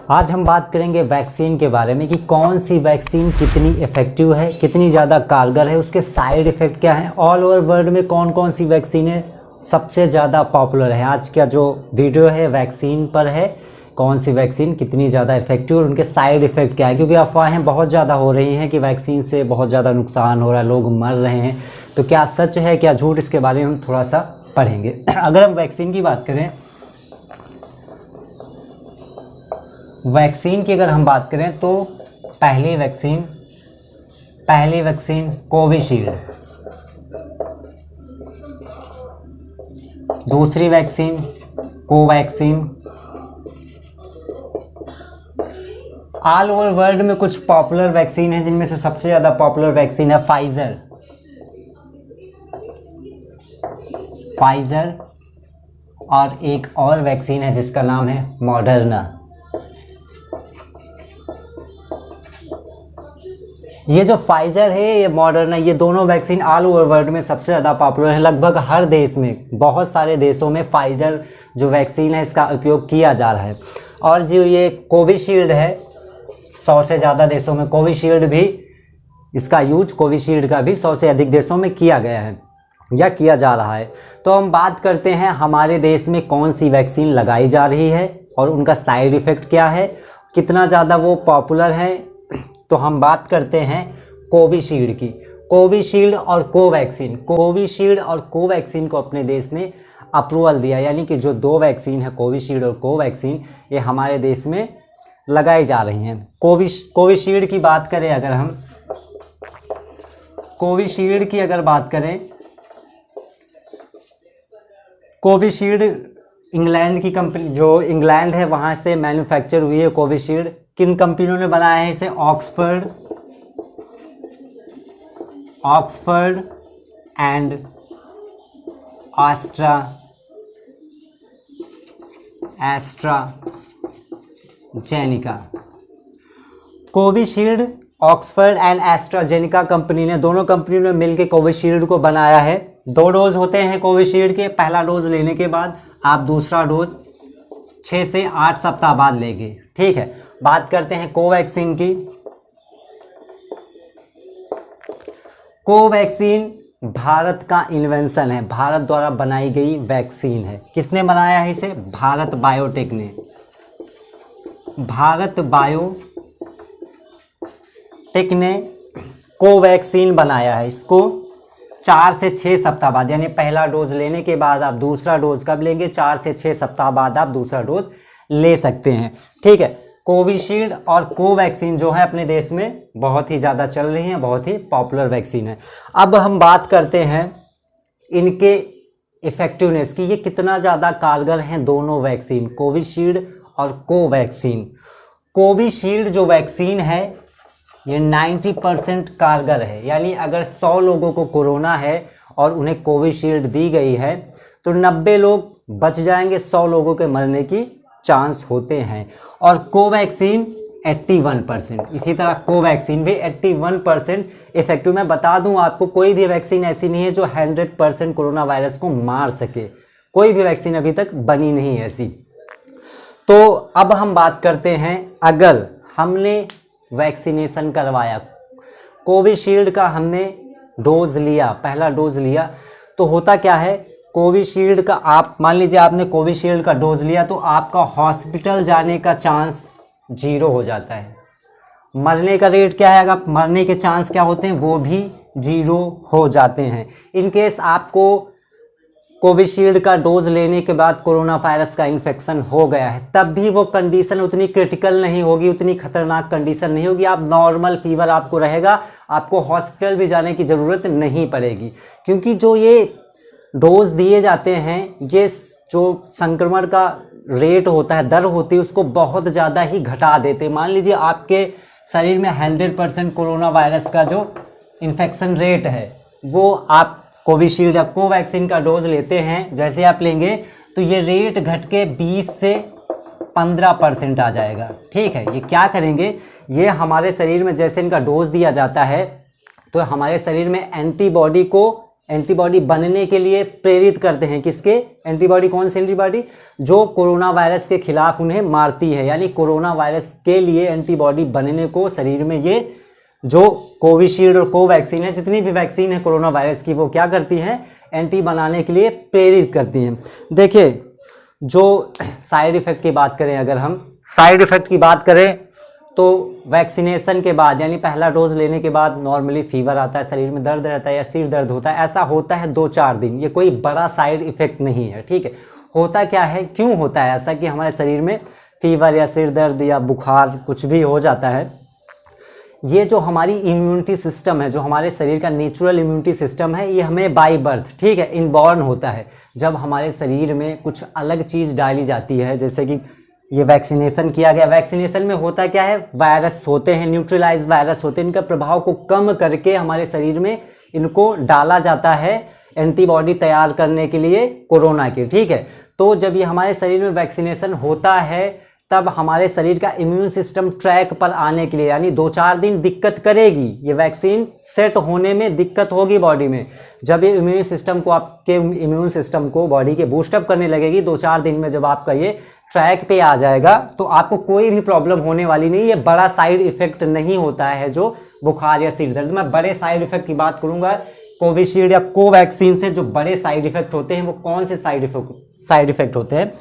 आज हम बात करेंगे वैक्सीन के बारे में कि कौन सी वैक्सीन कितनी इफ़ेक्टिव है, कितनी ज़्यादा कारगर है, उसके साइड इफ़ेक्ट क्या हैं, ऑल ओवर वर्ल्ड में कौन कौन सी वैक्सीनें सबसे ज़्यादा पॉपुलर है। आज का जो वीडियो है वैक्सीन पर है, कौन सी वैक्सीन कितनी ज़्यादा इफ़ेक्टिव और उनके साइड इफ़ेक्ट क्या है, क्योंकि अफवाहें बहुत ज़्यादा हो रही हैं कि वैक्सीन से बहुत ज़्यादा नुकसान हो रहा है, लोग मर रहे हैं। तो क्या सच है क्या झूठ, इसके बारे में हम थोड़ा सा पढ़ेंगे। अगर हम वैक्सीन की बात करें, वैक्सीन की अगर हम बात करें तो पहली वैक्सीन कोविशील्ड, दूसरी vaccine Covaxin. All over world में कुछ पॉपुलर वैक्सीन है, जिनमें से सबसे ज़्यादा पॉपुलर वैक्सीन है फाइजर और एक और वैक्सीन है जिसका नाम है मॉडर्ना। ये जो फाइजर है, ये मॉडर्ना, ये दोनों वैक्सीन ऑल ओवर वर्ल्ड में सबसे ज़्यादा पॉपुलर है। लगभग हर देश में, बहुत सारे देशों में फाइजर जो वैक्सीन है इसका उपयोग किया जा रहा है। और जो ये कोविशील्ड है, 100 से ज़्यादा देशों में कोविशील्ड भी, इसका यूज कोविशील्ड का भी 100 से अधिक देशों में किया गया है या किया जा रहा है। तो हम बात करते हैं हमारे देश में कौन सी वैक्सीन लगाई जा रही है और उनका साइड इफ़ेक्ट क्या है, कितना ज़्यादा वो पॉपुलर है। तो हम बात करते हैं कोविशील्ड की। कोविशील्ड और कोवैक्सीन को अपने देश ने अप्रूवल दिया, यानी कि जो दो वैक्सीन है कोविशील्ड और कोवैक्सीन, ये हमारे देश में लगाई जा रही हैं। कोविशील्ड की बात करें, अगर हम कोविशील्ड की अगर बात करें, कोविशील्ड इंग्लैंड की कंपनी, जो इंग्लैंड है वहाँ से मैन्युफैक्चर हुई है कोविशील्ड। किन कंपनियों ने बनाया है इसे? Oxford and AstraZeneca. Covishield, Oxford and AstraZeneca company ने, दोनों कंपनियों ने मिलकर कोविशील्ड को बनाया है। 2 डोज होते हैं कोविशील्ड के। पहला डोज लेने के बाद आप दूसरा डोज 6 से 8 सप्ताह बाद लेंगे, ठीक है। बात करते हैं कोवैक्सीन की। कोवैक्सीन भारत का इन्वेंशन है, भारत द्वारा बनाई गई वैक्सीन है। किसने बनाया है इसे? भारत बायोटेक ने। भारत बायोटेक ने कोवैक्सीन बनाया है। इसको 4 से 6 सप्ताह बाद, यानी पहला डोज लेने के बाद आप दूसरा डोज कब लेंगे? 4 से 6 सप्ताह बाद आप दूसरा डोज ले सकते हैं, ठीक है। कोविशील्ड और कोवैक्सीन जो है अपने देश में बहुत ही ज़्यादा चल रही हैं, बहुत ही पॉपुलर वैक्सीन है। अब हम बात करते हैं इनके इफ़ेक्टिवनेस की, ये कितना ज़्यादा कारगर हैं दोनों वैक्सीन, कोविशील्ड और कोवैक्सीन। कोविशील्ड जो वैक्सीन है ये 90% कारगर है, यानी अगर 100 लोगों को कोरोना है और उन्हें कोविशील्ड दी गई है तो 90 लोग बच जाएंगे, 100 लोगों के मरने की चांस होते हैं। और कोवैक्सीन 81%, इसी तरह कोवैक्सीन भी 81% इफेक्टिव। मैं बता दूं आपको, कोई भी वैक्सीन ऐसी नहीं है जो 100% कोरोना वायरस को मार सके, कोई भी वैक्सीन अभी तक बनी नहीं है ऐसी। तो अब हम बात करते हैं, अगर हमने वैक्सीनेशन करवाया, कोविशील्ड का हमने डोज लिया, पहला डोज लिया, तो होता क्या है, कोविशील्ड का, आप मान लीजिए आपने कोविशील्ड का डोज लिया तो आपका हॉस्पिटल जाने का चांस 0 हो जाता है। मरने का रेट क्या है, अगर मरने के चांस क्या होते हैं, वो भी 0 हो जाते हैं। इन केस आपको कोविशील्ड का डोज लेने के बाद कोरोना वायरस का इन्फेक्शन हो गया है, तब भी वो कंडीशन उतनी क्रिटिकल नहीं होगी, उतनी खतरनाक कंडीशन नहीं होगी। आप नॉर्मल फीवर आपको रहेगा, आपको हॉस्पिटल भी जाने की ज़रूरत नहीं पड़ेगी, क्योंकि जो ये डोज दिए जाते हैं, ये जो संक्रमण का रेट होता है, दर होती है, उसको बहुत ज़्यादा ही घटा देते हैं। मान लीजिए आपके शरीर में 100% कोरोना वायरस का जो इन्फेक्शन रेट है, वो आप कोविशील्ड या कोवैक्सीन का डोज लेते हैं, जैसे आप लेंगे तो ये रेट घट के 20 से 15% आ जाएगा, ठीक है। ये क्या करेंगे, ये हमारे शरीर में जैसे इनका डोज दिया जाता है तो हमारे शरीर में एंटीबॉडी को एंटीबॉडी बनने के लिए प्रेरित करते हैं। किसके? एंटीबॉडी। कौन सी एंटीबॉडी? जो कोरोना वायरस के खिलाफ उन्हें मारती है, यानी कोरोना वायरस के लिए एंटीबॉडी बनने को शरीर में ये जो कोविशील्ड और कोवैक्सीन है, जितनी भी वैक्सीन है कोरोना वायरस की, वो क्या करती हैं? एंटी बनाने के लिए प्रेरित करती हैं। देखिए, जो साइड इफ़ेक्ट की बात करें, अगर हम साइड इफ़ेक्ट की बात करें तो वैक्सीनेशन के बाद यानी पहला डोज लेने के बाद नॉर्मली फीवर आता है, शरीर में दर्द रहता है या सिर दर्द होता है। ऐसा होता है 2-4 दिन, ये कोई बड़ा साइड इफ़ेक्ट नहीं है, ठीक है। होता क्या है, क्यों होता है ऐसा कि हमारे शरीर में फीवर या सिर दर्द या बुखार कुछ भी हो जाता है? ये जो हमारी इम्यूनिटी सिस्टम है, जो हमारे शरीर का नेचुरल इम्यूनिटी सिस्टम है, ये हमें बाय बर्थ, ठीक है, इनबॉर्न होता है। जब हमारे शरीर में कुछ अलग चीज़ डाली जाती है, जैसे कि ये वैक्सीनेशन किया गया, वैक्सीनेशन में होता क्या है? वायरस होते हैं, न्यूट्रलाइज वायरस होते हैं, इनका प्रभाव को कम करके हमारे शरीर में इनको डाला जाता है एंटीबॉडी तैयार करने के लिए कोरोना की, ठीक है। तो जब ये हमारे शरीर में वैक्सीनेशन होता है तब हमारे शरीर का इम्यून सिस्टम ट्रैक पर आने के लिए, यानी 2-4 दिन दिक्कत करेगी, ये वैक्सीन सेट होने में दिक्कत होगी बॉडी में। जब ये इम्यून सिस्टम को, आपके इम्यून सिस्टम को बॉडी के बूस्टअप करने लगेगी, 2-4 दिन में जब आपका ये ट्रैक पे आ जाएगा तो आपको कोई भी प्रॉब्लम होने वाली नहीं। ये बड़ा साइड इफेक्ट नहीं होता है जो बुखार या सिर दर्द। मैं बड़े साइड इफेक्ट की बात करूंगा, कोविशील्ड या कोवैक्सीन से जो बड़े साइड इफेक्ट होते हैं वो कौन से साइड इफेक्ट होते हैं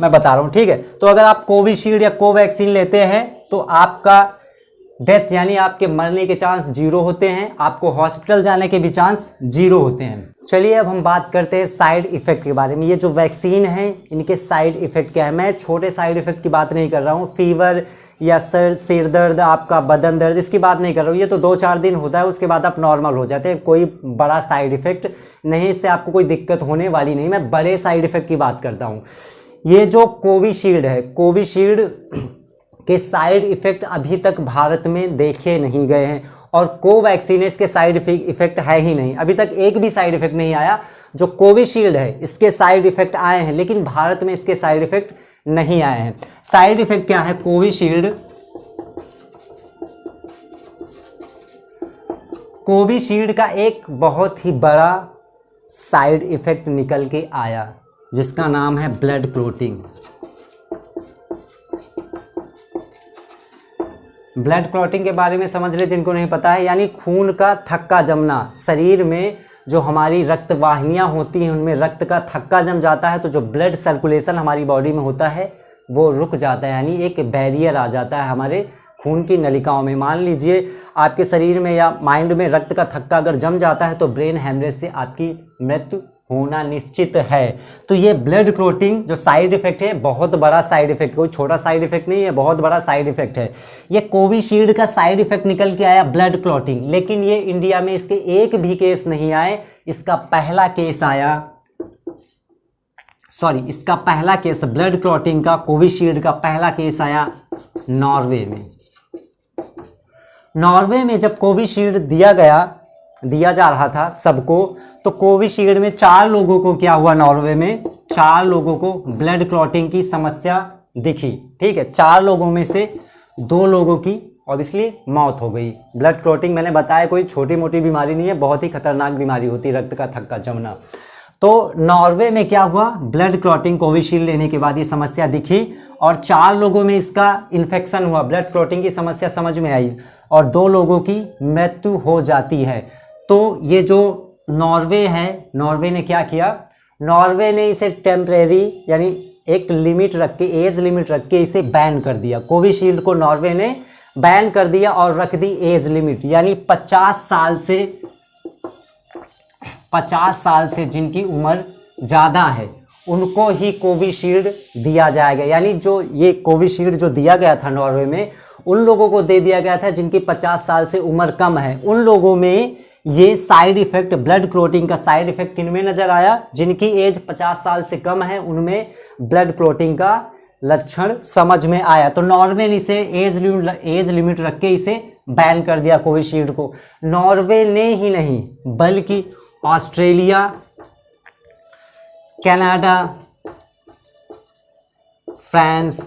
मैं बता रहा हूं, ठीक है। तो अगर आप कोविशील्ड या कोवैक्सीन लेते हैं तो आपका डेथ यानी आपके मरने के चांस 0 होते हैं, आपको हॉस्पिटल जाने के भी चांस 0 होते हैं। चलिए अब हम बात करते हैं साइड इफेक्ट के बारे में। ये जो वैक्सीन है इनके साइड इफेक्ट क्या है? मैं छोटे साइड इफेक्ट की बात नहीं कर रहा हूँ, फीवर या सिर दर्द, आपका बदन दर्द, इसकी बात नहीं कर रहा हूँ। ये तो 2-4 दिन होता है, उसके बाद आप नॉर्मल हो जाते हैं, कोई बड़ा साइड इफेक्ट नहीं, इससे आपको कोई दिक्कत होने वाली नहीं। मैं बड़े साइड इफेक्ट की बात करता हूँ। ये जो कोविशील्ड है, कोविशील्ड के साइड इफेक्ट अभी तक भारत में देखे नहीं गए हैं, और कोवैक्सीन इसके साइड इफेक्ट है ही नहीं, अभी तक एक भी साइड इफेक्ट नहीं आया। जो कोविशील्ड है इसके साइड इफेक्ट आए हैं, लेकिन भारत में इसके साइड इफेक्ट नहीं आए हैं। साइड इफेक्ट क्या है? कोविशील्ड का एक बहुत ही बड़ा साइड इफेक्ट निकल के आया जिसका नाम है ब्लड क्लोटिंग। ब्लड क्लॉटिंग के बारे में समझ ले जिनको नहीं पता है, यानी खून का थक्का जमना। शरीर में जो हमारी रक्त वाहिनियाँ होती हैं उनमें रक्त का थक्का जम जाता है, तो जो ब्लड सर्कुलेशन हमारी बॉडी में होता है वो रुक जाता है, यानी एक बैरियर आ जाता है हमारे खून की नलिकाओं में। मान लीजिए आपके शरीर में या माइंड में रक्त का थक्का अगर जम जाता है तो ब्रेन हेमरेज से आपकी मृत्यु होना निश्चित है। तो ये ब्लड क्लोटिंग जो साइड इफेक्ट है, बहुत बड़ा साइड इफेक्ट, कोई छोटा साइड इफेक्ट नहीं है, बहुत बड़ा साइड इफेक्ट है। ये कोविशील्ड का साइड इफेक्ट निकल के आया ब्लड क्लोटिंग, लेकिन ये इंडिया में इसके एक भी केस नहीं आए। इसका पहला केस ब्लड क्लोटिंग का, कोविशील्ड का पहला केस आया नॉर्वे में। नॉर्वे में जब कोविशील्ड दिया जा रहा था सबको, तो कोविशील्ड में 4 लोगों को क्या हुआ? नॉर्वे में 4 लोगों को ब्लड क्लॉटिंग की समस्या दिखी, ठीक है। 4 लोगों में से 2 लोगों की ऑब्वियसली मौत हो गई। ब्लड क्लॉटिंग मैंने बताया कोई छोटी मोटी बीमारी नहीं है, बहुत ही खतरनाक बीमारी होती है रक्त का थक्का जमना। तो नॉर्वे में क्या हुआ? ब्लड क्लॉटिंग कोविशील्ड लेने के बाद ये समस्या दिखी और 4 लोगों में इसका इन्फेक्शन हुआ, ब्लड क्लॉटिंग की समस्या समझ में आई और 2 लोगों की मृत्यु हो जाती है। तो ये जो नॉर्वे है, नॉर्वे ने क्या किया? नॉर्वे ने इसे टेम्परेरी यानी एक लिमिट रख के, एज लिमिट रख के इसे बैन कर दिया। कोविशील्ड को नॉर्वे ने बैन कर दिया और रख दी एज लिमिट, यानी 50 साल से जिनकी उम्र ज़्यादा है उनको ही कोविशील्ड दिया जाएगा। यानी जो ये कोविशील्ड जो दिया गया था नॉर्वे में, उन लोगों को दे दिया गया था जिनकी 50 साल से उम्र कम है। उन लोगों में ये साइड इफेक्ट, ब्लड क्लोटिंग का साइड इफेक्ट किनमें नजर आया? जिनकी एज 50 साल से कम है उनमें ब्लड क्लोटिंग का लक्षण समझ में आया। तो नॉर्वे ने इसे एज लिमिट रख के इसे बैन कर दिया कोविशील्ड को। नॉर्वे ने ही नहीं बल्कि ऑस्ट्रेलिया, कनाडा, फ्रांस,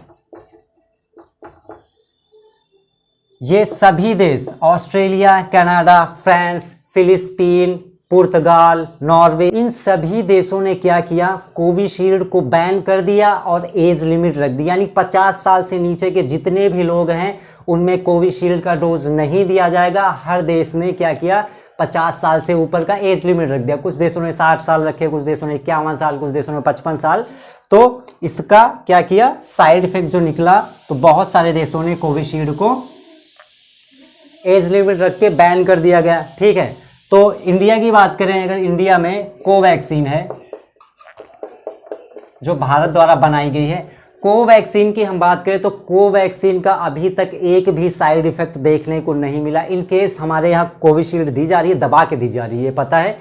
ये सभी देश, ऑस्ट्रेलिया, कनाडा, फ्रांस, फिलिस्तीन, पुर्तगाल, नॉर्वे, इन सभी देशों ने क्या किया, कोविशील्ड को बैन कर दिया और एज लिमिट रख दी, यानी 50 साल से नीचे के जितने भी लोग हैं उनमें कोविशील्ड का डोज नहीं दिया जाएगा। हर देश ने क्या किया, 50 साल से ऊपर का एज लिमिट रख दिया। कुछ देशों ने 60 साल रखे, कुछ देशों ने 51 साल, कुछ देशों ने 55 साल। तो इसका क्या किया, साइड इफेक्ट जो निकला, तो बहुत सारे देशों ने कोविशील्ड को एज लिमिट रख के बैन कर दिया गया। ठीक है, तो इंडिया की बात करें, अगर इंडिया में कोवैक्सीन है जो भारत द्वारा बनाई गई है, कोवैक्सीन की हम बात करें तो कोवैक्सीन का अभी तक एक भी साइड इफेक्ट देखने को नहीं मिला। इन केस हमारे यहाँ कोविशील्ड दी जा रही है, दबा के दी जा रही है, पता है,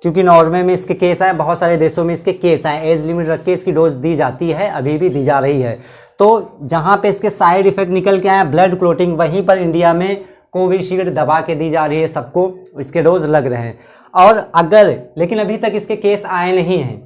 क्योंकि नॉर्वे में इसके केस आए, बहुत सारे देशों में इसके केस आए, एज लिमिट रख के इसकी डोज दी जाती है, अभी भी दी जा रही है। तो जहाँ पे इसके साइड इफेक्ट निकल के आए ब्लड क्लोटिंग, वहीं पर इंडिया में कोविशील्ड दबा के दी जा रही है, सबको इसके डोज लग रहे हैं। और अगर, लेकिन अभी तक इसके केस आए नहीं हैं,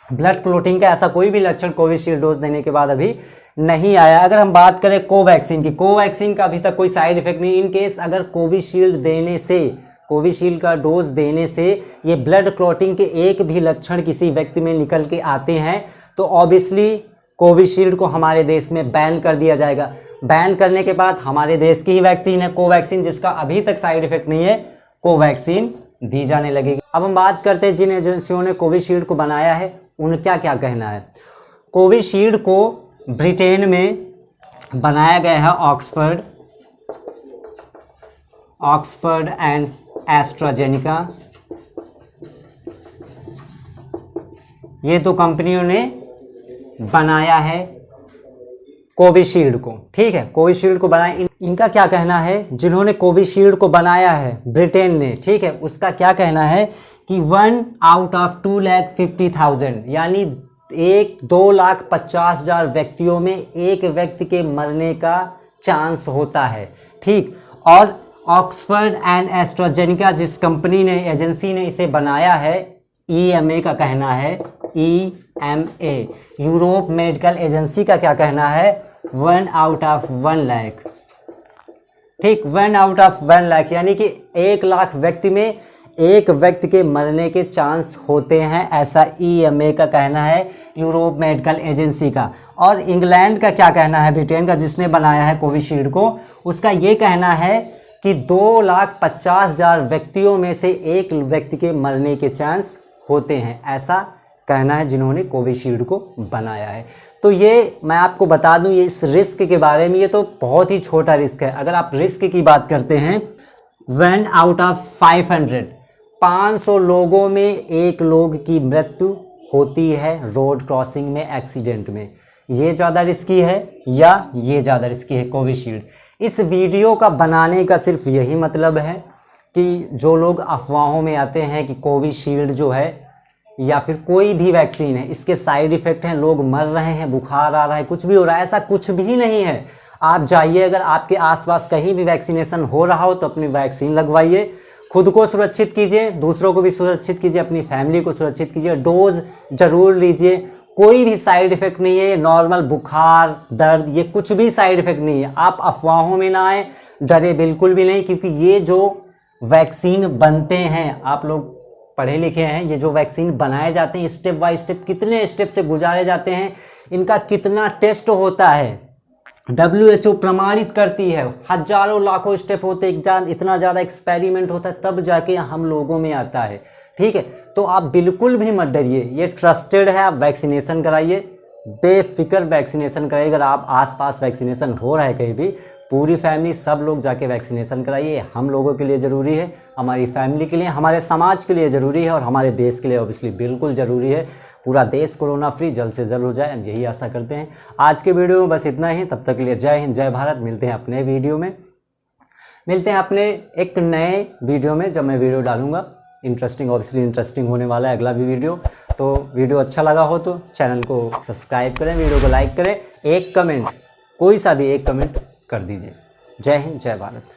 ब्लड क्लोटिंग का ऐसा कोई भी लक्षण कोविशील्ड डोज देने के बाद अभी नहीं आया। अगर हम बात करें कोवैक्सीन की, कोवैक्सीन का अभी तक कोई साइड इफेक्ट नहीं। इन केस अगर कोविशील्ड देने से, कोविशील्ड का डोज देने से ये ब्लड क्लॉटिंग के एक भी लक्षण किसी व्यक्ति में निकल के आते हैं तो ऑब्वियसली कोविशील्ड को हमारे देश में बैन कर दिया जाएगा। बैन करने के बाद हमारे देश की ही वैक्सीन है कोवैक्सीन, जिसका अभी तक साइड इफेक्ट नहीं है, कोवैक्सीन दी जाने लगेगी। अब हम बात करते हैं जिन एजेंसियों ने कोविशील्ड को बनाया है उनका क्या कहना है। कोविशील्ड को ब्रिटेन में बनाया गया है ऑक्सफर्ड एंड एस्ट्राजेनिका, ये दो कंपनियों ने बनाया है कोविशील्ड को। ठीक है, कोविशील्ड को बनाया, इनका क्या कहना है, जिन्होंने कोविशील्ड को बनाया है ब्रिटेन ने, ठीक है, उसका क्या कहना है कि 1 आउट ऑफ 2,50,000 यानी 2,50,000 व्यक्तियों में एक व्यक्ति के मरने का चांस होता है। ठीक, और ऑक्सफर्ड एंड एस्ट्राजेनिका जिस कंपनी ने, एजेंसी ने इसे बनाया है, EMA का कहना है, EMA यूरोप मेडिकल एजेंसी का क्या कहना है, 1 आउट ऑफ 1 लाख। ठीक, 1 आउट ऑफ 1 लाख यानी कि 1 लाख व्यक्ति में एक व्यक्ति के मरने के चांस होते हैं, ऐसा EMA का कहना है, यूरोप मेडिकल एजेंसी का। और इंग्लैंड का क्या कहना है, ब्रिटेन का जिसने बनाया है कोविशील्ड को, उसका ये कहना है कि 2,50,000 व्यक्तियों में से एक व्यक्ति के मरने के चांस होते हैं, ऐसा कहना है जिन्होंने कोविशील्ड को बनाया है। तो ये मैं आपको बता दूं, ये इस रिस्क के बारे में, ये तो बहुत ही छोटा रिस्क है। अगर आप रिस्क की बात करते हैं, 1 आउट ऑफ 500 लोगों में एक लोग की मृत्यु होती है रोड क्रॉसिंग में, एक्सीडेंट में। ये ज़्यादा रिस्की है या ये ज़्यादा रिस्की है कोविशील्ड? इस वीडियो का बनाने का सिर्फ यही मतलब है कि जो लोग अफवाहों में आते हैं कि कोविशील्ड जो है या फिर कोई भी वैक्सीन है, इसके साइड इफ़ेक्ट हैं, लोग मर रहे हैं, बुखार आ रहा है, कुछ भी हो रहा है, ऐसा कुछ भी नहीं है। आप जाइए, अगर आपके आसपास कहीं भी वैक्सीनेशन हो रहा हो तो अपनी वैक्सीन लगवाइए, खुद को सुरक्षित कीजिए, दूसरों को भी सुरक्षित कीजिए, अपनी फैमिली को सुरक्षित कीजिए, डोज जरूर लीजिए। कोई भी साइड इफ़ेक्ट नहीं है, नॉर्मल बुखार, दर्द, ये कुछ भी साइड इफ़ेक्ट नहीं है। आप अफवाहों में ना आए, डरे बिल्कुल भी नहीं, क्योंकि ये जो वैक्सीन बनते हैं, आप लोग पढ़े लिखे हैं, ये जो वैक्सीन बनाए जाते हैं स्टेप बाय स्टेप, कितने स्टेप से गुजारे जाते हैं, इनका कितना टेस्ट होता है, WHO प्रमाणित करती है, हजारों लाखों स्टेप होते हैं, इतना ज़्यादा एक्सपेरिमेंट होता है, तब जाके हम लोगों में आता है। ठीक है, तो आप बिल्कुल भी मत डरिए, ये ट्रस्टेड है, आप वैक्सीनेशन कराइए, बेफिक्र वैक्सीनेशन कराइए। अगर आप आसपास वैक्सीनेशन हो रहा है कहीं भी, पूरी फैमिली सब लोग जाके वैक्सीनेशन कराइए। हम लोगों के लिए ज़रूरी है, हमारी फैमिली के लिए, हमारे समाज के लिए ज़रूरी है और हमारे देश के लिए ऑब्वियसली बिल्कुल ज़रूरी है। पूरा देश कोरोना फ्री जल्द से जल्द हो जाए, हम यही आशा करते हैं। आज के वीडियो में बस इतना ही, तब तक के लिए जय हिंद, जय भारत। मिलते हैं अपने वीडियो में, मिलते हैं अपने एक नए वीडियो में, जब मैं वीडियो डालूंगा। इंटरेस्टिंग, ऑब्वियसली इंटरेस्टिंग होने वाला है अगला भी वीडियो। तो वीडियो अच्छा लगा हो तो चैनल को सब्सक्राइब करें, वीडियो को लाइक करें, एक कमेंट, कोई सा भी एक कमेंट कर दीजिए। जय हिंद, जय भारत।